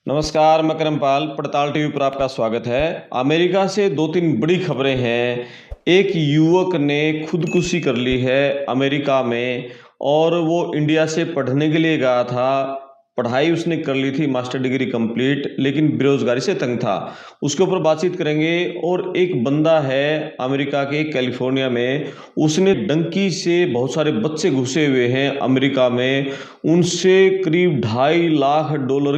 नमस्कार, मैं करमपाल पड़ताल टीवी पर आपका स्वागत है। अमेरिका से 2-3 बड़ी खबरें हैं। एक युवक ने खुदकुशी कर ली है अमेरिका में और वो इंडिया से पढ़ने के लिए गया था। पढ़ाई उसने कर ली थी, मास्टर डिग्री कंप्लीट, लेकिन बेरोजगारी से तंग था। उसके ऊपर बातचीत करेंगे। और एक बंदा है अमेरिका के कैलिफोर्निया में, उसने डंकी से बहुत सारे बच्चे घुसे हुए हैं अमेरिका में, उनसे करीब $2.5 लाख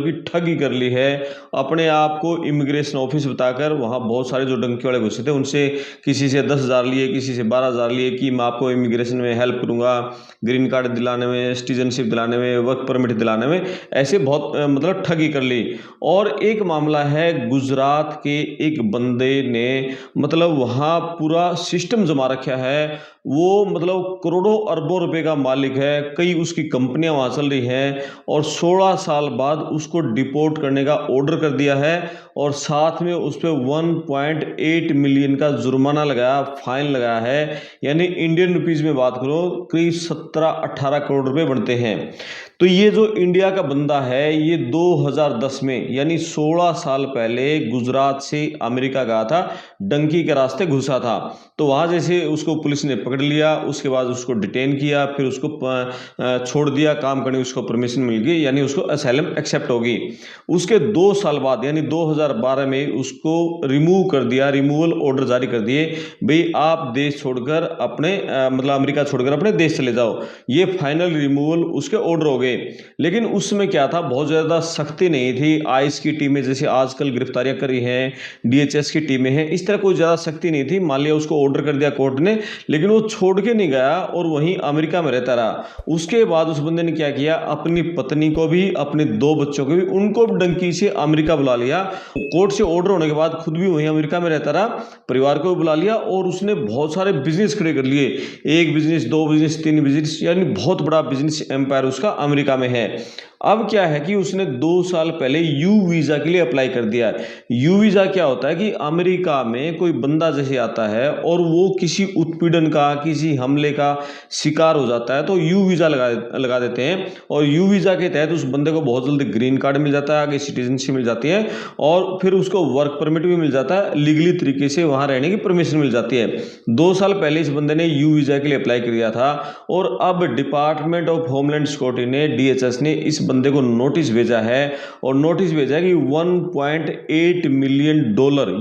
की ठगी कर ली है। अपने आप को इमिग्रेशन ऑफिस बताकर वहाँ बहुत सारे जो डंकी वाले घुसे थे उनसे किसी से 10,000 लिए, किसी से 12,000 लिए कि मैं आपको इमिग्रेशन में हेल्प करूँगा, ग्रीन कार्ड दिलाने में, सिटीजनशिप दिलाने में, वर्क परमिट दिलाने में। ऐसे बहुत मतलब ठगी कर ली। और एक मामला है गुजरात के एक बंदे ने, मतलब वहाँ पूरा सिस्टम जमा रखा है। वो मतलब करोड़ों अरबों रुपए का मालिक है, कई उसकी कंपनियां वहां चल रही हैं और 16 साल बाद उसको डिपोर्ट करने का ऑर्डर कर दिया है और साथ में उस पर 1.8 मिलियन का जुर्माना लगाया, फाइन लगाया है। यानी इंडियन रुपीज में बात करो करीब 17-18 करोड़ रुपए बनते हैं। तो ये जो इंडिया का बंदा है ये 2010 में यानी 16 साल पहले गुजरात से अमेरिका गया था, डंकी के रास्ते घुसा था। तो वहां जैसे उसको पुलिस ने पकड़ लिया, उसके बाद उसको डिटेन किया, फिर उसको छोड़ दिया, काम करने उसको परमिशन मिल गई, यानी उसको असाइलम एक्सेप्ट होगी। उसके 2 साल बाद यानी 2012 में उसको रिमूव कर दिया, रिमूवल ऑर्डर जारी कर दिए, भाई आप देश छोड़कर अपने मतलब अमेरिका छोड़कर अपने देश चले जाओ। ये फाइनल रिमूवल उसके ऑर्डर हो गए। लेकिन उसमें क्या था, बहुत ज्यादा सख्ती नहीं थी। आईस की टीमें जैसे आजकल गिरफ्तारियां कर रही हैं, डीएचएस की टीमें हैं, इस तरह कोई ज्यादा सख्ती नहीं थी। मान लिया उसको ऑर्डर कर दिया कोर्ट ने, लेकिन वो छोड़ के नहीं गया और वहीं अमेरिका में रहता रहा। उसके बाद उस बंदे ने क्या किया, अपनी पत्नी को भी, अपने 2 बच्चों को भी, उनको भी डंकी से अमेरिका बुला लिया। कोर्ट से ऑर्डर होने के बाद खुद भी वहीं अमेरिका में रहता रहा, परिवार को भी बुला लिया और उसने बहुत सारे बिजनेस खड़े कर लिए। 1 बिजनेस, 2 बिजनेस, 3 बिजनेस, यानी बहुत बड़ा बिजनेस एम्पायर उसका अमेरिका में है। अब क्या है कि उसने 2 साल पहले यू वीजा के लिए अप्लाई कर दिया। यू वीजा क्या होता है कि अमेरिका में कोई बंदा जैसे आता है और वो किसी उत्पीड़न का, किसी हमले का शिकार हो जाता है तो यू वीजा लगा देते हैं और यू वीजा के तहत उस बंदे को बहुत जल्दी ग्रीन कार्ड मिल जाता है, आगे सिटीजनशिप मिल जाती है और फिर उसको वर्क परमिट भी मिल जाता है, लीगली तरीके से वहां रहने की परमिशन मिल जाती है। 2 साल पहले इस बंदे ने यू वीजा के लिए अप्लाई कर दिया था और अब डिपार्टमेंट ऑफ होमलैंड सिक्योरिटी ने, डीएचएस ने इस बंदे को नोटिस भेजा है और नोटिस भेजा है कि $1.8 मिलियन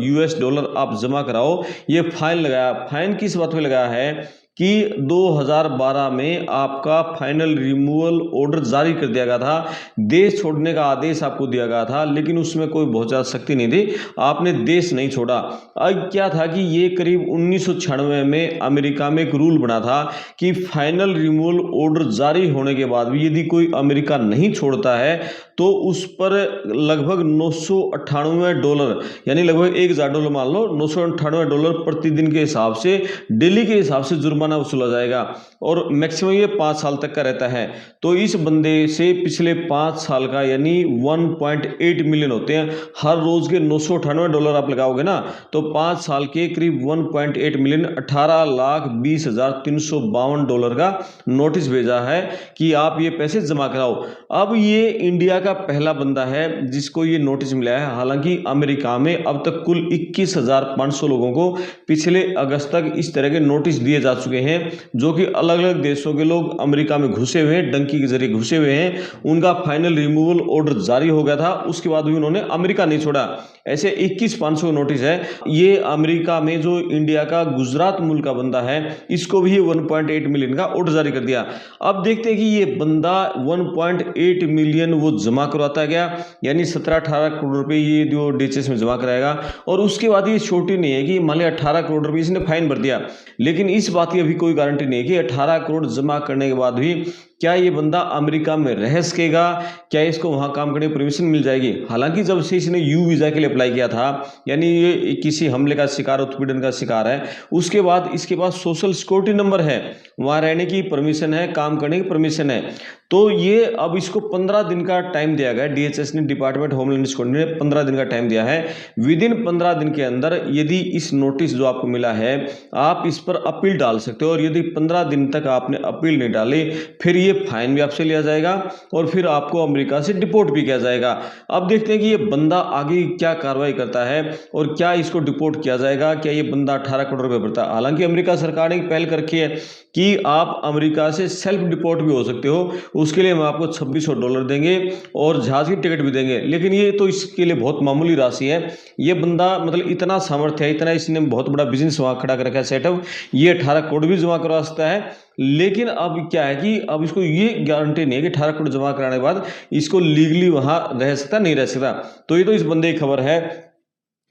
यूएस डॉलर आप जमा कराओ। ये फाइन लगाया। फाइन किस बात पे लगाया है कि 2012 में आपका फाइनल रिमूवल ऑर्डर जारी कर दिया गया था, देश छोड़ने का आदेश आपको दिया गया था, लेकिन उसमें कोई बहुत ज्यादा सख्ती नहीं थी, आपने देश नहीं छोड़ा। अब क्या था कि ये करीब 1996 में अमेरिका में एक रूल बना था कि फाइनल रिमूवल ऑर्डर जारी होने के बाद भी यदि कोई अमेरिका नहीं छोड़ता है तो उस पर लगभग $998 यानी लगभग $1,000 मान लो, $998 प्रतिदिन के हिसाब से, डेली के हिसाब से जुर्माना वसूला जाएगा और मैक्सिमम ये 5 साल तक का रहता है। तो इस बंदे से पिछले 5 साल का यानी 1.8 मिलियन होते हैं, हर रोज के $998 आप लगाओगे ना तो 5 साल के करीब 1.8 मिलियन, $18,20,352 का नोटिस भेजा है कि आप ये पैसे जमा कराओ। अब ये इंडिया का पहला बंदा है जिसको ये नोटिस मिला है। हालांकि अमेरिका में अब तक कुल 21,500 लोगों को पिछले अगस्त तक इस तरह के नोटिस दिए जा चुके हैं, जो कि अलग अलग देशों के लोग अमेरिका में घुसे हुए हैं, डंकी के जरिए घुसे हुए हैं। उनका फाइनल रिमूवल ऑर्डर जारी हो गया था, उसके बाद भी उन्होंने अमेरिका नहीं छोड़ा। ऐसे 21,500 नोटिस है। ये अमेरिका में जो इंडिया का गुजरात मुल्क का बंदा है, इसको भी 1.8 मिलियन का ऑर्डर जारी कर दिया। अब देखते हैं कि ये बंदा 1.8 मिलियन वो जमा करवाता गया, यानी 17-18 करोड़ रुपए ये जो डीएचएस में जमा कराएगा। और उसके बाद ये छोटी नहीं है कि मान लिया 18 करोड़ रुपए इसने फाइन भर दिया, लेकिन इस बात की अभी कोई गारंटी नहीं है कि 18 करोड़ जमा करने के बाद भी क्या ये बंदा अमेरिका में रह सकेगा, क्या इसको वहां काम करने की परमिशन मिल जाएगी। हालांकि जब से इसने यू वीजा के लिए अप्लाई किया था, यानी ये किसी हमले का शिकार, उत्पीड़न का शिकार है, उसके बाद इसके पास सोशल सिक्योरिटी नंबर है, वहां रहने की परमिशन है, काम करने की परमिशन है। तो ये अब इसको 15 दिन का टाइम दिया गया, डीएचएस ने, डिपार्टमेंट होमलैंड सिक्योरिटी ने 15 दिन का टाइम दिया है। विद इन 15 दिन के अंदर यदि इस नोटिस जो आपको मिला है आप इस पर अपील डाल सकते हो, और यदि 15 दिन तक आपने अपील नहीं डाली फिर ये ये फाइन भी आपसे लिया जाएगा और फिर आपको अमेरिका से डिपोर्ट भी किया जाएगा। अब देखते हैं कि ये बंदा आगे क्या कार्रवाई करता है और क्या इसको डिपोर्ट किया जाएगा, क्या ये बंदा 18 करोड़ रुपए भरता है। हालांकि अमेरिका सरकार ने एक पहल कर रखी है कि आप अमेरिका से सेल्फ डिपोर्ट भी हो सकते हो, उसके लिए हम आपको $2600 देंगे और जहाज की टिकट भी देंगे। लेकिन ये तो इसके लिए बहुत मामूली राशि है। ये बंदा मतलब इतना सामर्थ्य है, इतना इसने बहुत बड़ा बिजनेस वहां खड़ा कर रखा है सेटअप, ये 18 करोड़ भी जमा करवा सकता है। लेकिन अब क्या है कि अब इसको ये गारंटी नहीं है कि 18 करोड़ जमा कराने के बाद इसको लीगली वहां रह सकता नहीं रह सकता। तो ये तो इस बंदे की खबर है।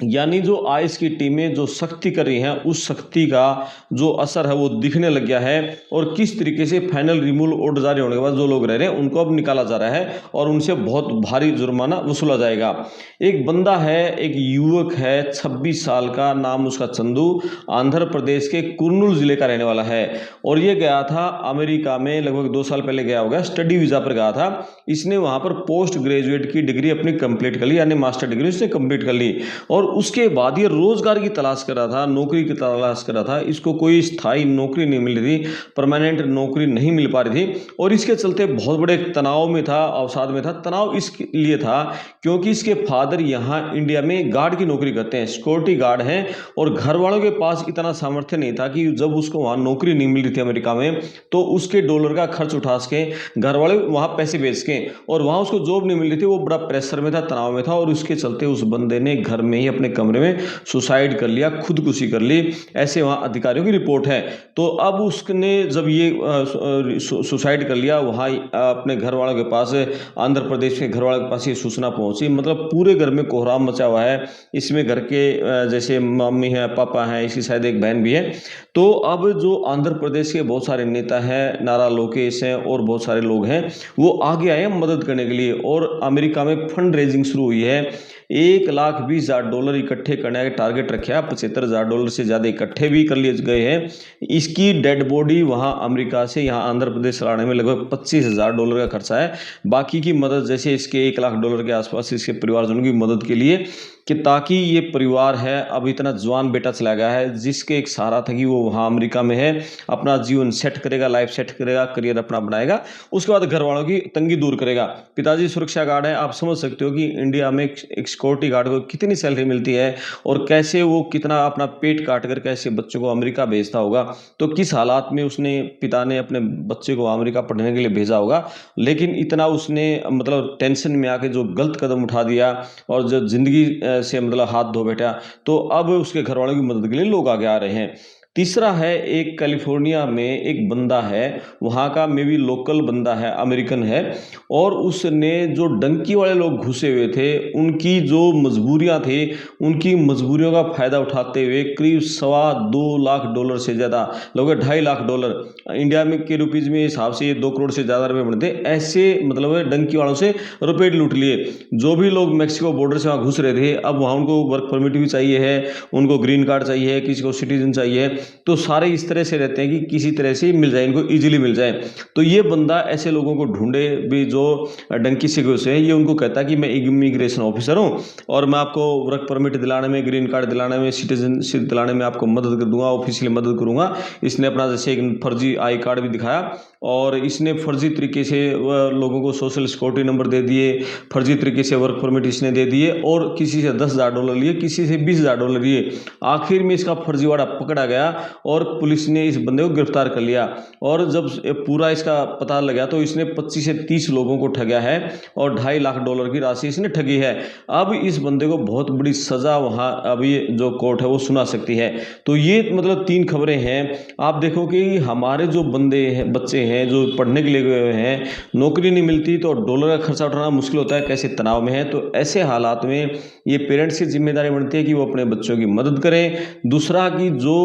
यानी जो आईएस की टीमें जो सख्ती कर रही हैं, उस सख्ती का जो असर है वो दिखने लग गया है और किस तरीके से फाइनल रिमूवल ऑर्डर जारी होने के बाद जो लोग रह रहे हैं उनको अब निकाला जा रहा है और उनसे बहुत भारी जुर्माना वसूला जाएगा। एक बंदा है, एक युवक है 26 साल का, नाम उसका चंदू, आंध्र प्रदेश के कुर्नूल जिले का रहने वाला है और ये गया था अमेरिका में लगभग 2 साल पहले गया होगा, स्टडी वीजा पर गया था। इसने वहां पर पोस्ट ग्रेजुएट की डिग्री अपनी कंप्लीट कर ली, यानी मास्टर डिग्री उसने कंप्लीट कर ली और उसके बाद ये रोजगार की तलाश कर रहा था, नौकरी की तलाश कर रहा था। इसको कोई स्थायी नौकरी नहीं मिल रही थी, परमानेंट नौकरी नहीं मिल पा रही थी और इसके चलते बहुत बड़े तनाव में था, अवसाद में था। तनाव इसलिए था क्योंकि इसके फादर यहाँ इंडिया में गार्ड की नौकरी करते हैं, सिक्योरिटी गार्ड हैं और घर वालों के पास इतना सामर्थ्य नहीं था कि जब उसको वहाँ नौकरी नहीं मिल रही थी अमेरिका में तो उसके डॉलर का खर्च उठा सके, घर वाले वहाँ पैसे भेज के, और वहाँ उसको जॉब नहीं मिल रही थी। वो बड़ा प्रेशर में था, तनाव में था और उसके चलते उस बंदे ने घर में ही अपने कमरे में सुसाइड कर लिया, खुदकुशी कर ली, ऐसे वहाँ अधिकारियों की रिपोर्ट है। तो अब उसने जब ये सुसाइड कर लिया, वहाँ अपने घर वालों के पास, आंध्र प्रदेश के घर वालों के पास ये सूचना पहुंची। मतलब पूरे घर में कोहराम मचा हुआ है। इसमें घर के जैसे मम्मी है, पापा है, इसकी शायद एक बहन भी है। तो अब जो आंध्र प्रदेश के बहुत सारे नेता हैं, नारा लोकेश हैं और बहुत सारे लोग हैं, वो आगे आए हैं मदद करने के लिए और अमेरिका में फंड रेजिंग शुरू हुई है। $1,20,000 इकट्ठे करने का टारगेट रखा, $75,000 से ज़्यादा इकट्ठे भी कर लिए गए हैं। इसकी डेड बॉडी वहाँ अमेरिका से यहाँ आंध्र प्रदेश लाने में लगभग $25,000 का खर्चा है। बाकी की मदद जैसे इसके $1,00,000 के आसपास इसके परिवारजनों की मदद के लिए, कि ताकि ये परिवार है, अब इतना जवान बेटा चला गया है जिसके एक सहारा था कि वो वहाँ अमेरिका में है, अपना जीवन सेट करेगा, लाइफ सेट करेगा, करियर अपना बनाएगा, उसके बाद घर वालों की तंगी दूर करेगा। पिताजी सुरक्षा गार्ड है। आप समझ सकते हो कि इंडिया में एक सिक्योरिटी गार्ड को कितनी सैलरी मिलती है और कैसे वो कितना अपना पेट काट कर कैसे बच्चों को अमेरिका भेजता होगा। तो किस हालात में उसने, पिता ने अपने बच्चे को अमेरिका पढ़ने के लिए भेजा होगा। लेकिन इतना उसने मतलब टेंशन में आके जो गलत कदम उठा दिया और जो जिंदगी से मतलब हाथ धो बैठा, तो अब उसके घर वालों की मदद के लिए लोग आगे आ रहे हैं। तीसरा है, एक कैलिफोर्निया में एक बंदा है, वहाँ का मे बी लोकल बंदा है, अमेरिकन है, और उसने जो डंकी वाले लोग घुसे हुए थे उनकी जो मजबूरियाँ थी, उनकी मजबूरियों का फ़ायदा उठाते हुए करीब $2.25 से ज़्यादा, लगभग $2.5 इंडिया में के रुपीज़ में हिसाब से ये 2 करोड़ से ज़्यादा रुपये बनते, ऐसे मतलब डंकी वालों से रुपये लूट लिए। जो भी लोग मैक्सिको बॉर्डर से वहाँ घुस रहे थे, अब वहाँ उनको वर्क परमिट भी चाहिए है, उनको ग्रीन कार्ड चाहिए, किसी को सिटीजन चाहिए, तो सारे इस तरह से रहते हैं कि किसी तरह से मिल जाए, इनको इजीली मिल जाए। तो ये बंदा ऐसे लोगों को ढूंढे भी जो डंकी से घुसे हैं, ये उनको कहता है कि मैं इमिग्रेशन ऑफिसर हूँ और मैं आपको वर्क परमिट दिलाने में, ग्रीन कार्ड दिलाने में, सिटीजनशिप दिलाने में आपको मदद कर दूंगा, ऑफिशियली मदद करूंगा। इसने अपना जैसे एक फर्जी आई कार्ड भी दिखाया और इसने फर्जी तरीके से लोगों को सोशल सिक्योरिटी नंबर दे दिए, फर्जी तरीके से वर्क परमिट इसने दे दिए और किसी से $10,000 लिए, किसी से $20,000 लिए। आखिर में इसका फर्जीवाड़ा पकड़ा गया और पुलिस ने इस बंदे को गिरफ्तार कर लिया। और जब पूरा इसका पता लगा तो इसने 25 से 30 लोगों को ठगा है और $2.5 लाख की राशि इसने ठगी है। अब इस बंदे को बहुत बड़ी सजा वहाँ अभी जो कोर्ट है वो सुना सकती है। तो ये मतलब 3 खबरें हैं। आप देखो कि हमारे जो बंदे हैं, बच्चे हैं जो पढ़ने के लिए गए हुए हैं, नौकरी नहीं मिलती तो डॉलर का खर्चा उठाना मुश्किल होता है, कैसे तनाव में है। तो ऐसे हालात में ये पेरेंट्स की जिम्मेदारी बनती है कि वो अपने बच्चों की मदद करें। दूसरा कि जो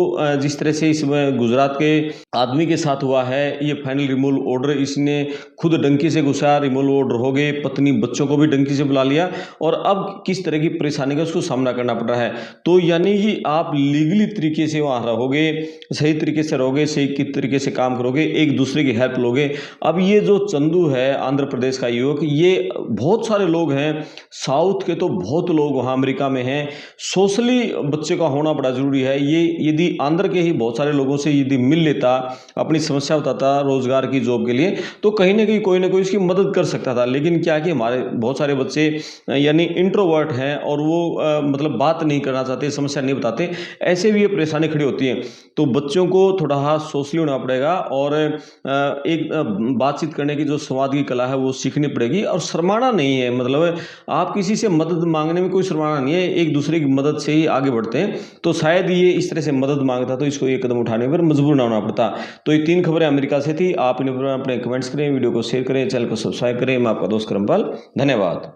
जिस तरह से इसमें गुजरात के आदमी के साथ हुआ है, ये फाइनल रिमूवल ऑर्डर इसने खुद डंकी से घुसा, रिमूवल ऑर्डर हो गए, पत्नी बच्चों को भी डंकी से बुला लिया और अब किस तरह की परेशानी का उसको सामना करना पड़ रहा है। तो यानी कि आप लीगली तरीके से वहाँ रहोगे, सही तरीके से रहोगे, सही तरीके से काम करोगे, एक दूसरे की हेल्प लोगे। अब ये जो चंदू है आंध्र प्रदेश का युवक, ये बहुत सारे लोग हैं, साउथ के तो बहुत लोग वहाँ अमेरिका में हैं। सोशली बच्चे का होना बड़ा ज़रूरी है। ये यदि आंध्र के ही बहुत सारे लोगों से यदि मिल लेता, अपनी समस्या बताता रोज़गार की जॉब के लिए, तो कहीं न कहीं कोई ना कोई इसकी मदद कर सकता था। लेकिन क्या है कि हमारे बहुत सारे बच्चे यानी इंट्रोवर्ट हैं और वो मतलब बात नहीं करना चाहते, समस्या नहीं बताते, ऐसे भी ये परेशानी खड़ी होती है। तो बच्चों को थोड़ा सोशली होना पड़ेगा और एक बातचीत करने की जो संवाद की कला है वो सीखनी पड़ेगी और शर्माना नहीं है। मतलब आप किसी से मदद मांगने में कोई शर्माना नहीं है, एक दूसरे की मदद से ही आगे बढ़ते हैं। तो शायद ये इस तरह से मदद मांगता तो इसको ये कदम उठाने पर मजबूर ना होना पड़ता। तो ये 3 खबरें अमेरिका से थी। आप इन पर अपने कमेंट्स करें, वीडियो को शेयर करें, चैनल को सब्सक्राइब करें। मैं आपका दोस्त करमपाल, धन्यवाद।